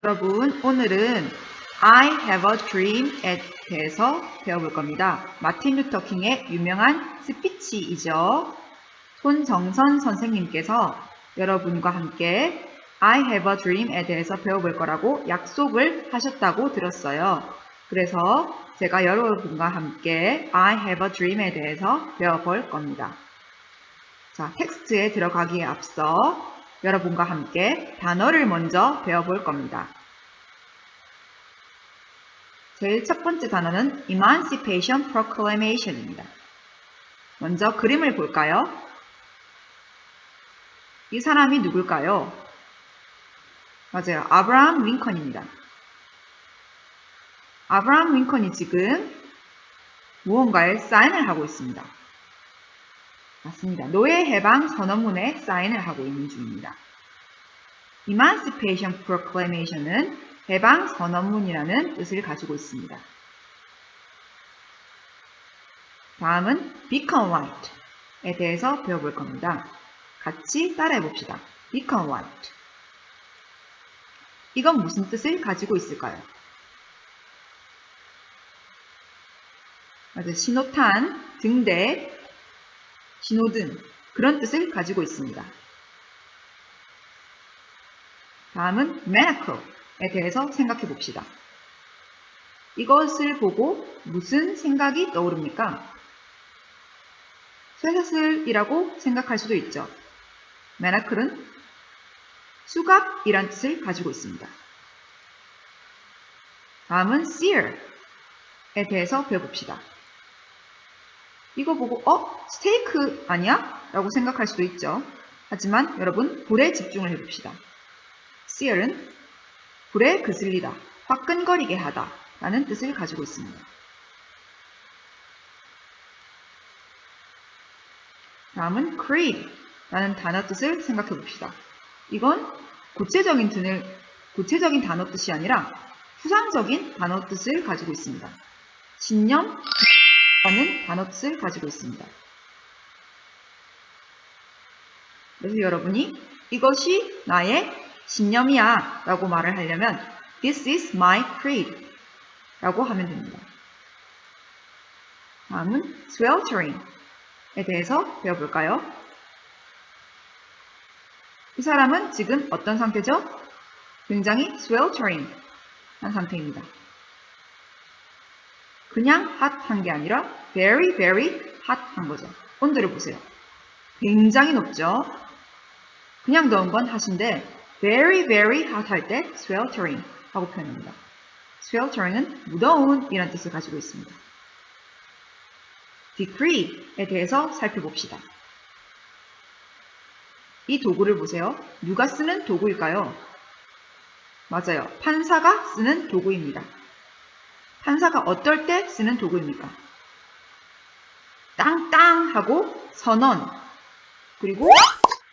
여러분, 오늘은 I have a dream에 대해서 배워볼 겁니다. 마틴 루터 킹의 유명한 스피치이죠. 손정선 선생님께서 여러분과 함께 I have a dream에 대해서 배워볼 거라고 약속을 하셨다고 들었어요. 그래서 제가 여러분과 함께 I have a dream에 대해서 배워볼 겁니다. 자, 텍스트에 들어가기에 앞서 여러분과 함께 단어를 먼저 배워볼 겁니다. 제일 첫 번째 단어는 Emancipation Proclamation입니다. 먼저 그림을 볼까요? 이 사람이 누굴까요? 맞아요. 아브라함 링컨입니다. 아브라함 링컨이 지금 무언가에 사인을 하고 있습니다. 맞습니다. 노예 해방 선언문에 사인을 하고 있는 중입니다. Emancipation Proclamation은 해방 선언문이라는 뜻을 가지고 있습니다. 다음은 Beacon Light에 대해서 배워볼 겁니다. 같이 따라해 봅시다. Beacon Light. 이건 무슨 뜻을 가지고 있을까요? 맞아요. 신호탄, 등대, 신호등, 그런 뜻을 가지고 있습니다. 다음은 Manacle에 대해서 생각해 봅시다. 이것을 보고 무슨 생각이 떠오릅니까? 쇠사슬이라고 생각할 수도 있죠. Manacle은 수갑이란 뜻을 가지고 있습니다. 다음은 Sear에 대해서 배워봅시다. 이거 보고 스테이크 아니야? 라고 생각할 수도 있죠. 하지만 여러분 불에 집중을 해봅시다. Sear은 불에 그슬리다, 화끈거리게 하다 라는 뜻을 가지고 있습니다. 다음은 creed 라는 단어 뜻을 생각해 봅시다. 이건 구체적인 단어 뜻이 아니라 추상적인 단어 뜻을 가지고 있습니다. 신념 라는 단어 뜻을 가지고 있습니다. 그래서 여러분이 이것이 나의 신념이야 라고 말을 하려면 This is my creed 라고 하면 됩니다. 다음은 sweltering에 대해서 배워볼까요? 이 사람은 지금 어떤 상태죠? 굉장히 sweltering 한 상태입니다. 그냥 핫한 게 아니라 very, very 핫한 거죠. 온도를 보세요. 굉장히 높죠? 그냥 더운 건 핫인데 very, very hot 할 때 sweltering 하고 표현합니다. sweltering은 무더운 이란 뜻을 가지고 있습니다. decree에 대해서 살펴봅시다. 이 도구를 보세요. 누가 쓰는 도구일까요? 맞아요. 판사가 쓰는 도구입니다. 판사가 어떨 때 쓰는 도구입니까? 땅땅 하고 선언, 그리고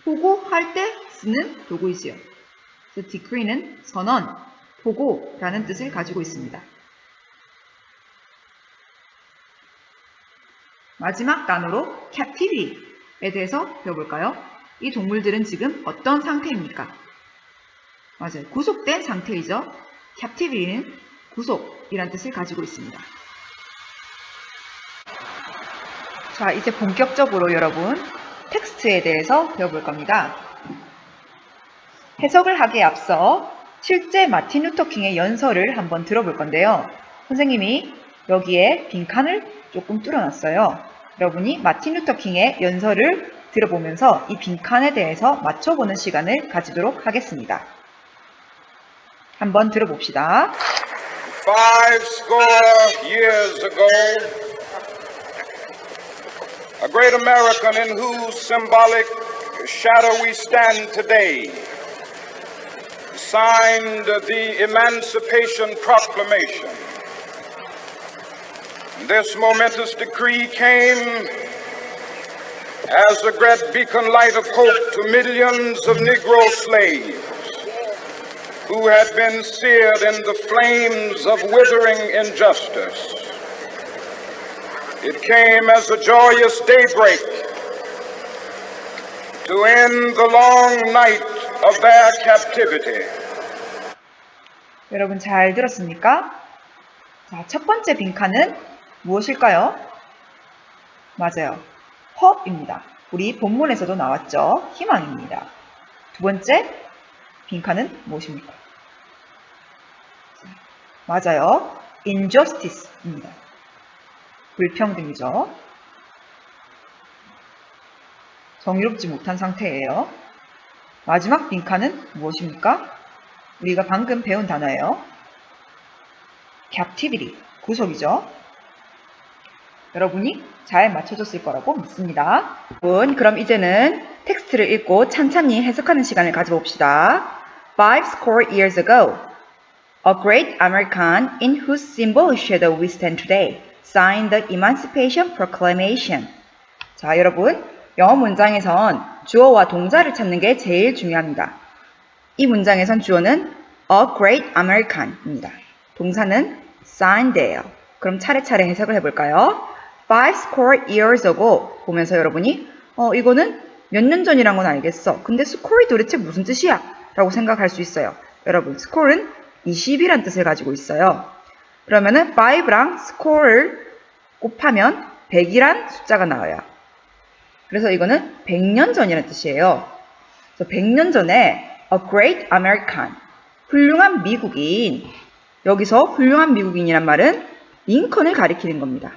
보고할 때 쓰는 도구이지요. 그래서 decree는 선언, 보고라는 뜻을 가지고 있습니다. 마지막 단어로 captivity에 대해서 배워볼까요? 이 동물들은 지금 어떤 상태입니까? 맞아요. 구속된 상태이죠. captivity는 구속이란 뜻을 가지고 있습니다. 자, 이제 본격적으로 여러분 텍스트에 대해서 배워볼 겁니다. 해석을 하기에 앞서 실제 마틴 루터 킹의 연설을 한번 들어볼 건데요. 선생님이 여기에 빈칸을 조금 뚫어놨어요. 여러분이 마틴 루터 킹의 연설을 들어보면서 이 빈칸에 대해서 맞춰보는 시간을 가지도록 하겠습니다. 한번 들어봅시다. 50 years ago, a great American in whose symbolic shadow we stand today signed the Emancipation Proclamation. This momentous decree came as a great beacon light of hope to millions of Negro slaves who had been seared in the flames of withering injustice. It came as a joyous daybreak to end the long night of their captivity. 여러분 잘 들었습니까? 자, 첫 번째 빈칸은 무엇일까요? 맞아요. hope입니다. 우리 본문에서도 나왔죠. 희망입니다. 두 번째 빈칸은 무엇입니까? 맞아요. injustice입니다. 불평등이죠. 정의롭지 못한 상태예요. 마지막 빈칸은 무엇입니까? 우리가 방금 배운 단어예요. captivity, 구속이죠. 여러분이 잘 맞춰줬을 거라고 믿습니다. 여러분, 그럼 이제는 텍스트를 읽고 찬찬히 해석하는 시간을 가져봅시다. 5 years ago, a great American in whose symbol shadow we stand today signed the Emancipation Proclamation. 자, 여러분, 영어 문장에선 주어와 동사를 찾는 게 제일 중요합니다. 이 문장에선 주어는 a great American입니다. 동사는 signed예요. 그럼 차례차례 해석을 해볼까요? 5 years ago 보면서 여러분이 이거는 몇 년 전이란 건 알겠어. 근데 score이 도대체 무슨 뜻이야? 라고 생각할 수 있어요. 여러분, score는 20이란 뜻을 가지고 있어요. 그러면은 5랑 score를 곱하면 100이란 숫자가 나와요. 그래서 이거는 100년 전이라는 뜻이에요. 그래서 100년 전에 a great American, 훌륭한 미국인, 여기서 훌륭한 미국인이란 말은 링컨을 가리키는 겁니다.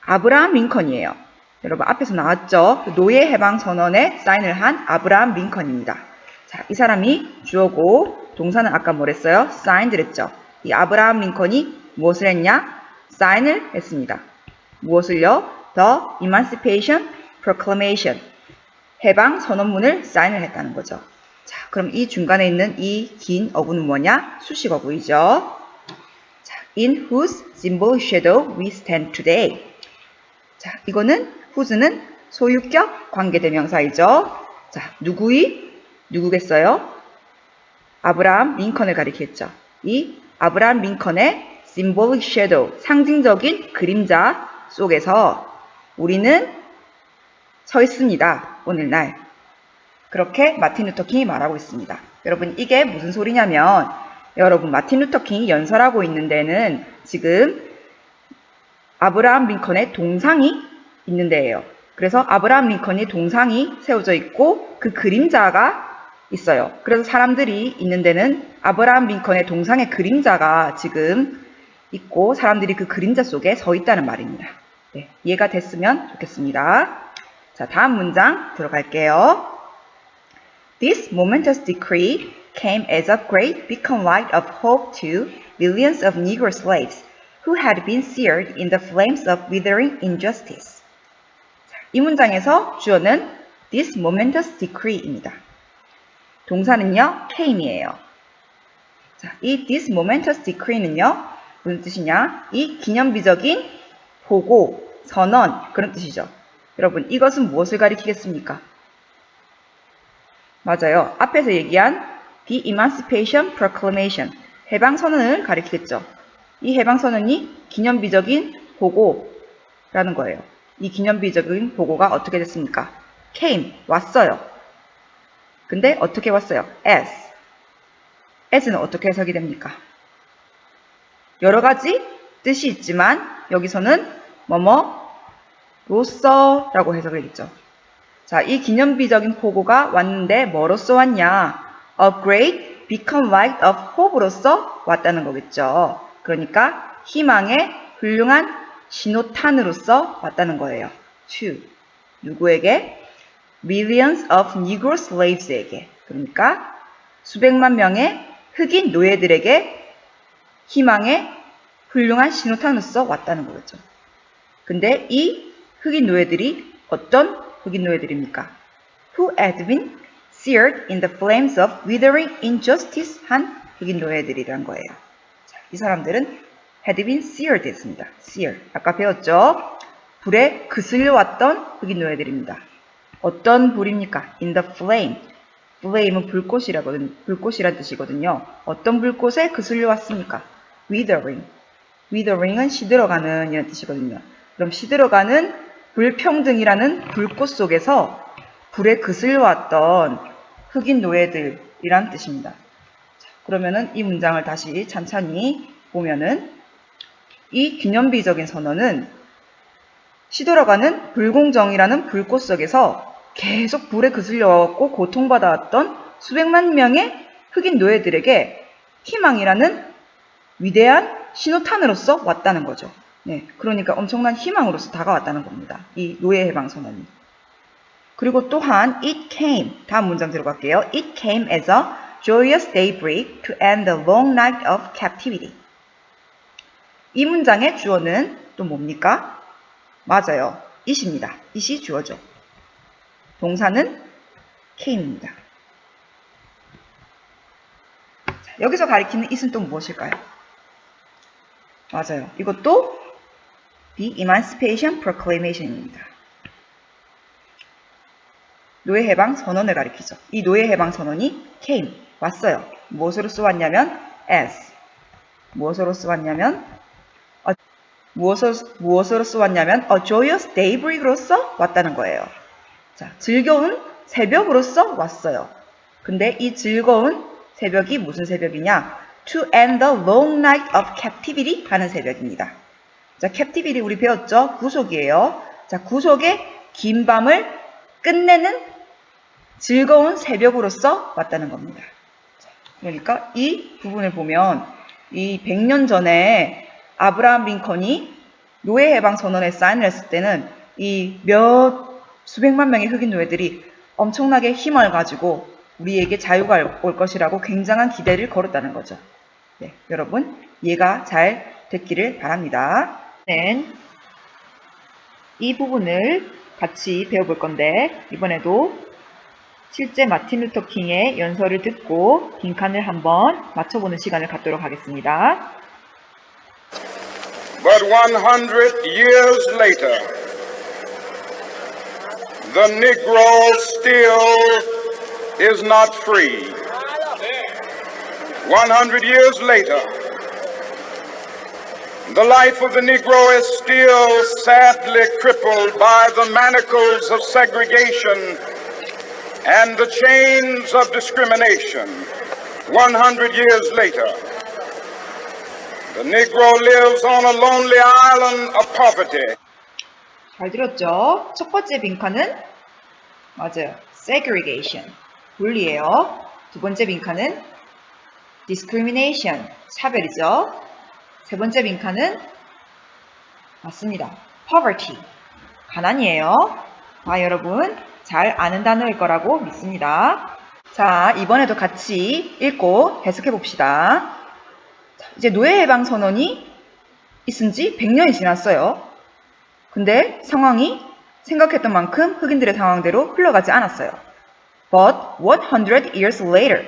아브라함 링컨이에요. 여러분 앞에서 나왔죠? 노예 해방 선언에 사인을 한 아브라함 링컨입니다. 자, 이 사람이 주어고 동사는 아까 뭐랬어요? signed 했죠. 이 아브라함 링컨이 무엇을 했냐? 사인을 했습니다. 무엇을요? The Emancipation Proclamation, 해방 선언문을 사인을 했다는 거죠. 자, 그럼 이 중간에 있는 이 긴 어구는 뭐냐? 수식 어구이죠. 자, in whose symbol shadow we stand today. 자, 이거는 whose는 소유격 관계대명사이죠. 자, 누구겠어요? 아브라함 링컨을 가리켰죠. 이 아브라함 링컨의 symbolic shadow, 상징적인 그림자 속에서 우리는 서 있습니다. 오늘날. 그렇게 마틴 루터 킹이 말하고 있습니다. 여러분 이게 무슨 소리냐면 여러분 마틴 루터 킹이 연설하고 있는 데는 지금 아브라함 링컨의 동상이 있는 데예요. 그래서 아브라함 링컨의 동상이 세워져 있고 그 그림자가 있어요. 그래서 사람들이 있는 데는 아브라함 링컨의 동상의 그림자가 지금 있고 사람들이 그 그림자 속에 서 있다는 말입니다. 네, 이해가 됐으면 좋겠습니다. 자, 다음 문장 들어갈게요. This momentous decree came as a great beacon light of hope to millions of Negro slaves who had been seared in the flames of withering injustice. 이 문장에서 주어는 this momentous decree입니다. 동사는요, came이에요. 자, 이 this momentous decree는요, 무슨 뜻이냐? 이 기념비적인 보고, 선언, 그런 뜻이죠. 여러분, 이것은 무엇을 가리키겠습니까? 맞아요. 앞에서 얘기한 The Emancipation Proclamation, 해방선언을 가리키겠죠. 이 해방선언이 기념비적인 보고라는 거예요. 이 기념비적인 보고가 어떻게 됐습니까? came, 왔어요. 근데 어떻게 왔어요? as는 어떻게 해석이 됩니까? 여러 가지 뜻이 있지만 여기서는 뭐뭐로서라고 해석을 했죠. 자, 이 기념비적인 보고가 왔는데 뭐로써 왔냐? A great beacon light of hope로서 왔다는 거겠죠. 그러니까 희망의 훌륭한 신호탄으로서 왔다는 거예요. to 누구에게? Millions of Negro slaves에게. 그러니까 수백만 명의 흑인 노예들에게 희망의 훌륭한 신호탄으로서 왔다는 거겠죠. 근데 이 흑인 노예들이 어떤 흑인 노예들입니까? Who had been seared in the flames of withering injustice 한 흑인 노예들이란 거예요. 자, 이 사람들은 had been seared 했습니다. sear. 아까 배웠죠? 불에 그슬려왔던 흑인 노예들입니다. 어떤 불입니까? In the flame. flame은 불꽃이란 뜻이거든요. 어떤 불꽃에 그슬려왔습니까? withering. withering은 시들어가는 이런 뜻이거든요. 그럼 시들어가는 불평등이라는 불꽃 속에서 불에 그슬려왔던 흑인 노예들이란 뜻입니다. 자, 그러면은 이 문장을 다시 찬찬히 보면은 이 기념비적인 선언은 시들어가는 불공정이라는 불꽃 속에서 계속 불에 그슬려왔고 고통받아왔던 수백만 명의 흑인 노예들에게 희망이라는 위대한 신호탄으로서 왔다는 거죠. 네, 그러니까 엄청난 희망으로서 다가왔다는 겁니다. 이 노예 해방 선언이. 그리고 또한 it came, 다음 문장 들어갈게요. It came as a joyous daybreak to end the long night of captivity. 이 문장의 주어는 또 뭡니까? 맞아요. it입니다. it이 주어죠. 동사는 came입니다. 여기서 가리키는 it은 또 무엇일까요? 맞아요. 이것도 The Emancipation Proclamation입니다. 노예해방 선언을 가리키죠. 이 노예해방 선언이 came, 왔어요. 무엇으로 쓰왔냐면 as. 무엇으로 쓰왔냐면 무엇으로 쓰왔냐면 a joyous daybreak으로서 왔다는 거예요. 자, 즐거운 새벽으로서 왔어요. 근데 이 즐거운 새벽이 무슨 새벽이냐? To end the long night of captivity 하는 새벽입니다. 자, captivity 우리 배웠죠? 구속이에요. 자, 구속의 긴 밤을 끝내는 즐거운 새벽으로서 왔다는 겁니다. 자, 그러니까 이 부분을 보면 이 100년 전에 아브라함 링컨이 노예해방 선언에 사인을 했을 때는 이 수백만 명의 흑인 노예들이 엄청나게 힘을 가지고 우리에게 자유가 올 것이라고 굉장한 기대를 걸었다는 거죠. 네, 여러분 이해가 잘 됐기를 바랍니다. 네, 이 부분을 같이 배워볼 건데 이번에도 실제 마틴 루터 킹의 연설을 듣고 빈칸을 한번 맞춰보는 시간을 갖도록 하겠습니다. But 100 years later, the Negro still is not free. 100 years later, the life of the Negro is still sadly crippled by the manacles of segregation and the chains of discrimination. 100 years later, the Negro lives on a lonely island of poverty. 잘 들었죠? 첫 번째 빈칸은 맞아요. segregation, 분리예요. 두 번째 빈칸은 discrimination, 차별이죠. 세 번째 빈칸은 맞습니다. poverty, 가난이에요. 여러분 잘 아는 단어일 거라고 믿습니다. 자, 이번에도 같이 읽고 해석해 봅시다. 이제 노예해방 선언이 있은 지 100년이 지났어요. 근데 상황이 생각했던 만큼 흑인들의 상황대로 흘러가지 않았어요. But 100 years later,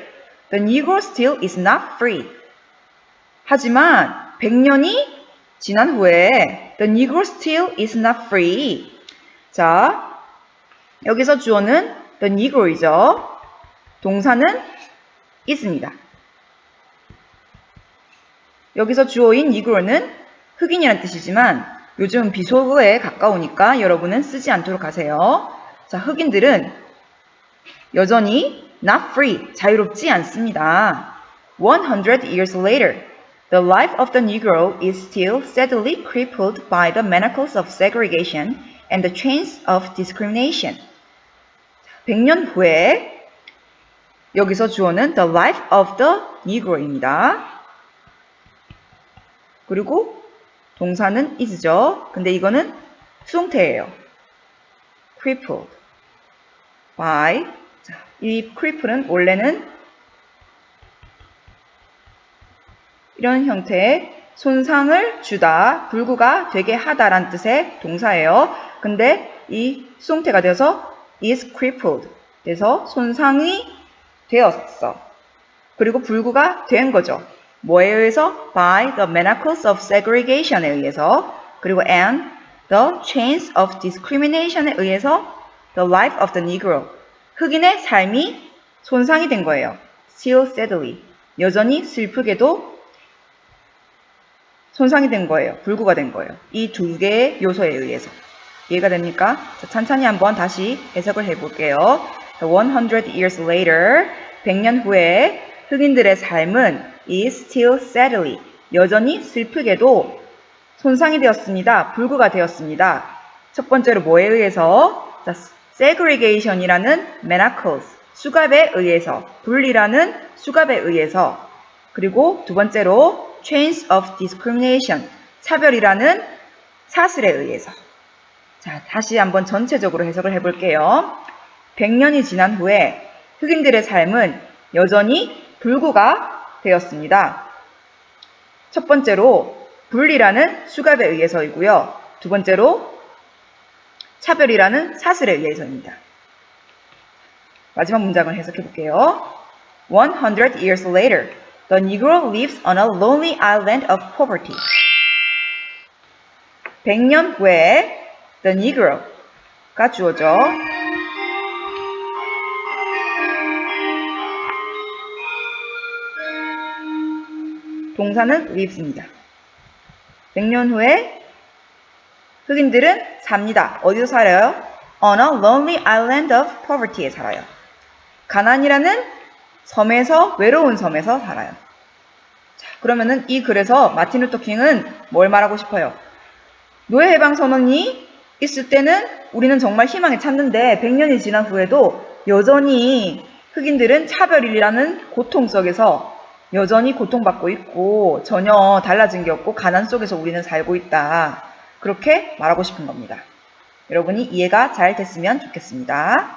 the Negro still is not free. 하지만 100년이 지난 후에 the Negro still is not free. 자, 여기서 주어는 the Negro이죠. 동사는 is입니다. 여기서 주어인 Negro는 흑인이라는 뜻이지만 요즘 비속어에 가까우니까 여러분은 쓰지 않도록 하세요. 자, 흑인들은 여전히 not free, 자유롭지 않습니다. 100 years later, the life of the Negro is still sadly crippled by the manacles of segregation and the chains of discrimination. 100년 후에 여기서 주어는 the life of the Negro입니다. 그리고 동사는 is죠. 근데 이거는 수동태예요. crippled by. 자, 이 cripple은 원래는 이런 형태의 손상을 주다, 불구가 되게 하다라는 뜻의 동사예요. 근데 이 수동태가 되어서 is crippled. 그래서 손상이 되었어. 그리고 불구가 된 거죠. 뭐에 의해서? By the manacles of segregation에 의해서. 그리고 and the chains of discrimination에 의해서 the life of the Negro. 흑인의 삶이 손상이 된 거예요. Still sadly. 여전히 슬프게도 손상이 된 거예요. 불구가 된 거예요. 이 두 개의 요소에 의해서. 이해가 됩니까? 자, 찬찬히 한번 다시 해석을 해볼게요. 100 years later, 100년 후에 흑인들의 삶은 is still sadly, 여전히 슬프게도 손상이 되었습니다. 불구가 되었습니다. 첫 번째로 뭐에 의해서? 자, segregation이라는 menacles, 수갑에 의해서, 분리라는 수갑에 의해서, 그리고 두 번째로 chains of discrimination, 차별이라는 사슬에 의해서. 자, 다시 한번 전체적으로 해석을 해볼게요. 100년이 지난 후에 흑인들의 삶은 여전히 불구가 되었습니다. 첫 번째로 분리라는 수갑에 의해서이고요. 두 번째로 차별이라는 사슬에 의해서입니다. 마지막 문장을 해석해 볼게요. 100 years later, the Negro lives on a lonely island of poverty. 100년 후에 the Negro가 주어져 동사는 lives입니다. 100년 후에 흑인들은 삽니다. 어디서 살아요? On a lonely island of poverty에 살아요. 가난이라는 섬에서, 외로운 섬에서 살아요. 자, 그러면은 이 글에서 마틴 루터 킹은 뭘 말하고 싶어요? 노예 해방 선언이 있을 때는 우리는 정말 희망에 찼는데 100년이 지난 후에도 여전히 흑인들은 차별이라는 고통 속에서 여전히 고통받고 있고 전혀 달라진 게 없고 가난 속에서 우리는 살고 있다. 그렇게 말하고 싶은 겁니다. 여러분이 이해가 잘 됐으면 좋겠습니다.